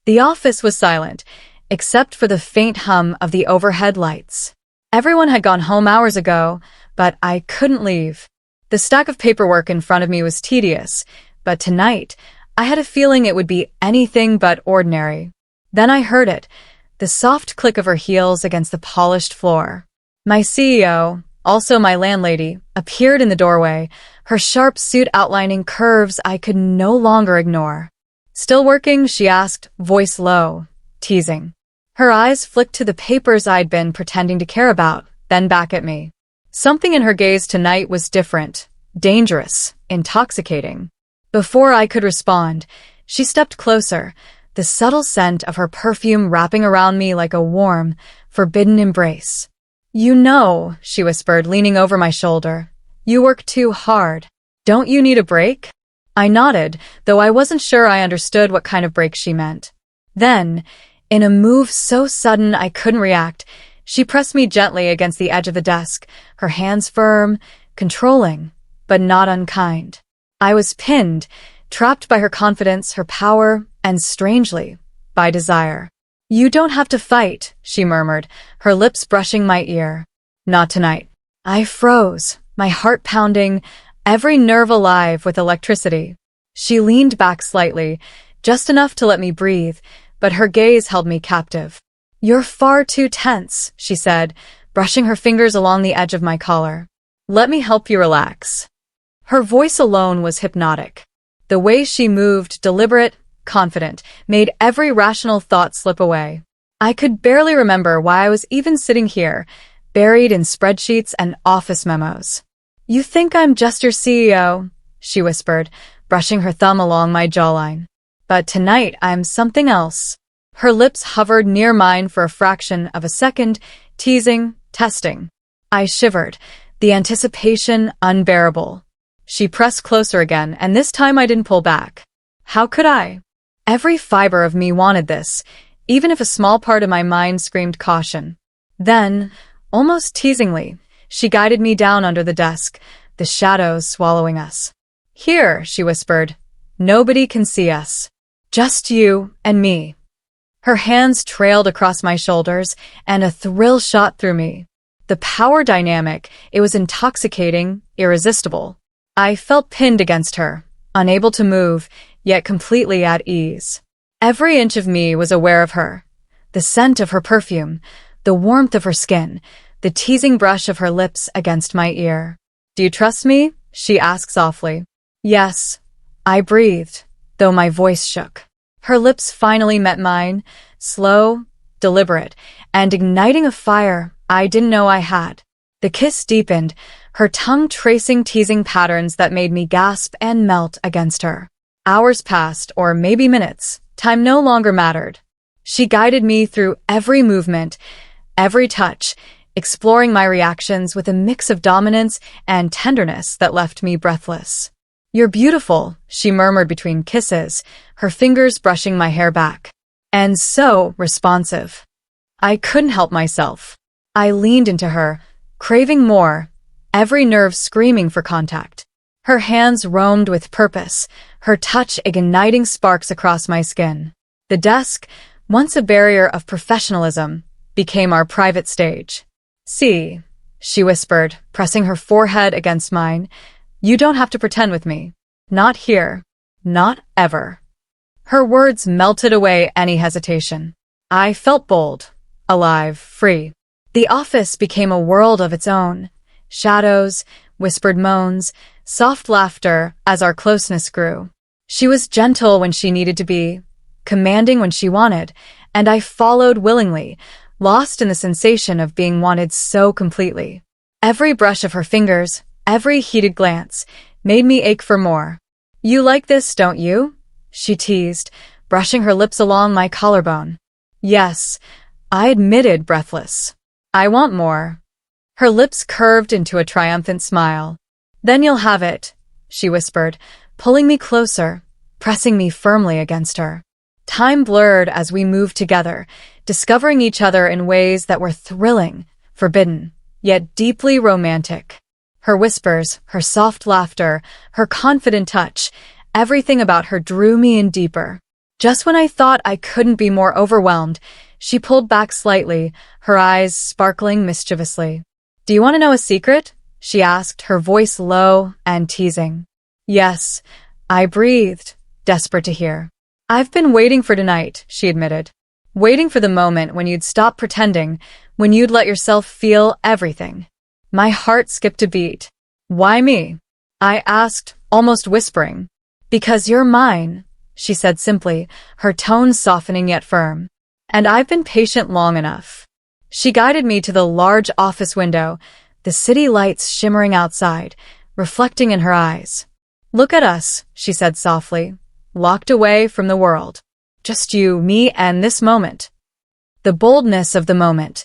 The office was silent, except for the faint hum of the overhead lights. Everyone had gone home hours ago, but I couldn't leave. The stack of paperwork in front of me was tedious, but tonight, I had a feeling it would be anything but ordinary. Then I heard it, the soft click of her heels against the polished floor. My CEO, also my landlady, appeared in the doorway, her sharp suit outlining curves I could no longer ignore. "Still working?" she asked, voice low, teasing. Her eyes flicked to the papers I'd been pretending to care about, then back at me. Something in her gaze tonight was different, dangerous, intoxicating. Before I could respond, she stepped closer, the subtle scent of her perfume wrapping around me like a warm, forbidden embrace. "You know," she whispered, leaning over my shoulder, "you work too hard. Don't you need a break?" I nodded, though I wasn't sure I understood what kind of break she meant. Then, in a move so sudden I couldn't react, she pressed me gently against the edge of the desk, her hands firm, controlling, but not unkind. I was pinned, trapped by her confidence, her power, and strangely, by desire. "You don't have to fight," she murmured, her lips brushing my ear. "Not tonight." I froze, my heart pounding, every nerve alive with electricity. She leaned back slightly, just enough to let me breathe, but her gaze held me captive. "You're far too tense," she said, brushing her fingers along the edge of my collar. "Let me help you relax." Her voice alone was hypnotic. The way she moved, deliberate, confident, made every rational thought slip away. I could barely remember why I was even sitting here, buried in spreadsheets and office memos. "You think I'm just your CEO," she whispered, brushing her thumb along my jawline. "But tonight I'm something else." Her lips hovered near mine for a fraction of a second, teasing, testing. I shivered, the anticipation unbearable. She pressed closer again, and this time I didn't pull back. How could I? Every fiber of me wanted this, even if a small part of my mind screamed caution. Then, almost teasingly, she guided me down under the desk, the shadows swallowing us. "Here," she whispered. "Nobody can see us. Just you and me." Her hands trailed across my shoulders, and a thrill shot through me. The power dynamic, it was intoxicating, irresistible. I felt pinned against her, unable to move, yet completely at ease. Every inch of me was aware of her. The scent of her perfume, the warmth of her skin, the teasing brush of her lips against my ear. "Do you trust me?" she asked softly. "Yes," I breathed, though my voice shook. Her lips finally met mine, slow, deliberate, and igniting a fire I didn't know I had. The kiss deepened, her tongue tracing teasing patterns that made me gasp and melt against her. Hours passed, or maybe minutes. Time no longer mattered. She guided me through every movement, every touch, exploring my reactions with a mix of dominance and tenderness that left me breathless. "You're beautiful," she murmured between kisses, her fingers brushing my hair back. And so responsive. I couldn't help myself. I leaned into her, craving more, every nerve screaming for contact. Her hands roamed with purpose, her touch igniting sparks across my skin. The desk, once a barrier of professionalism, became our private stage. "See," she whispered, pressing her forehead against mine, "you don't have to pretend with me. Not here. Not ever." Her words melted away any hesitation. I felt bold, alive, free. The office became a world of its own. Shadows, whispered moans, soft laughter as our closeness grew. She was gentle when she needed to be, commanding when she wanted, and I followed willingly, lost in the sensation of being wanted so completely. Every brush of her fingers, every heated glance, made me ache for more. "You like this, don't you?" she teased, brushing her lips along my collarbone. "Yes," I admitted, breathless. "I want more." Her lips curved into a triumphant smile. "Then you'll have it," she whispered, pulling me closer, pressing me firmly against her. Time blurred as we moved together, discovering each other in ways that were thrilling, forbidden, yet deeply romantic. Her whispers, her soft laughter, her confident touch, everything about her drew me in deeper. Just when I thought I couldn't be more overwhelmed, she pulled back slightly, her eyes sparkling mischievously. "Do you want to know a secret?" she asked, her voice low and teasing. "Yes," I breathed, desperate to hear. "I've been waiting for tonight," she admitted. "Waiting for the moment when you'd stop pretending, when you'd let yourself feel everything." My heart skipped a beat. "Why me?" I asked, almost whispering. "Because you're mine," she said simply, her tone softening yet firm. "And I've been patient long enough." She guided me to the large office window, the city lights shimmering outside, reflecting in her eyes. "Look at us," she said softly, "locked away from the world. Just you, me, and this moment." The boldness of the moment,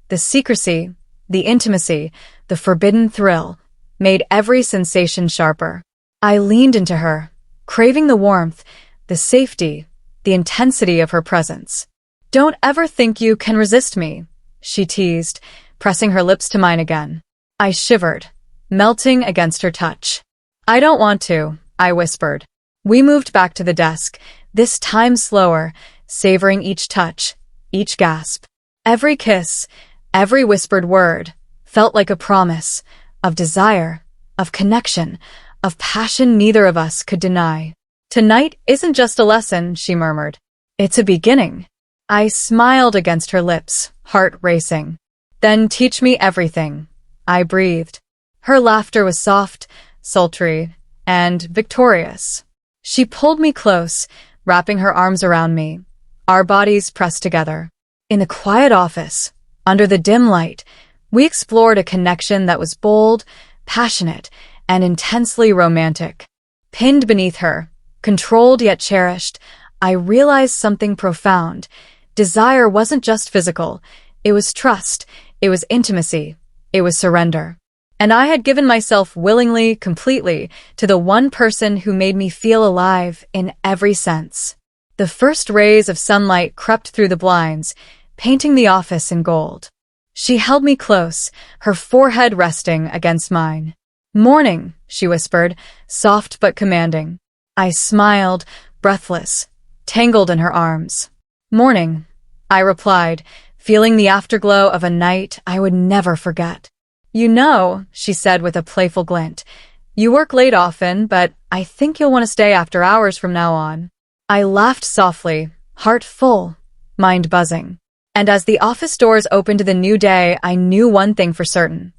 the secrecy, the intimacy, the forbidden thrill, made every sensation sharper. I leaned into her, craving the warmth, the safety, the intensity of her presence. "Don't ever think you can resist me," she teased, pressing her lips to mine again. I shivered, melting against her touch. "I don't want to," I whispered. We moved back to the desk, this time slower, savoring each touch, each gasp. Every kiss, every whispered word, felt like a promise, of desire, of connection, of passion neither of us could deny. "Tonight isn't just a lesson," she murmured. "It's a beginning." I smiled against her lips, heart racing. "Then teach me everything," I breathed. Her laughter was soft, sultry, and victorious. She pulled me close, wrapping her arms around me, our bodies pressed together. In the quiet office, under the dim light, we explored a connection that was bold, passionate, and intensely romantic. Pinned beneath her, controlled yet cherished, I realized something profound. Desire wasn't just physical. It was trust. It was intimacy. It was surrender. And I had given myself willingly, completely, to the one person who made me feel alive in every sense. The first rays of sunlight crept through the blinds, painting the office in gold. She held me close, her forehead resting against mine. "Morning," she whispered, soft but commanding. I smiled, breathless, tangled in her arms. "Morning," I replied, feeling the afterglow of a night I would never forget. "You know," she said with a playful glint, "you work late often, but I think you'll want to stay after hours from now on." I laughed softly, heart full, mind buzzing. And as the office doors opened to the new day, I knew one thing for certain.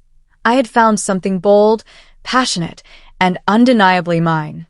I had found something bold, passionate, and undeniably mine.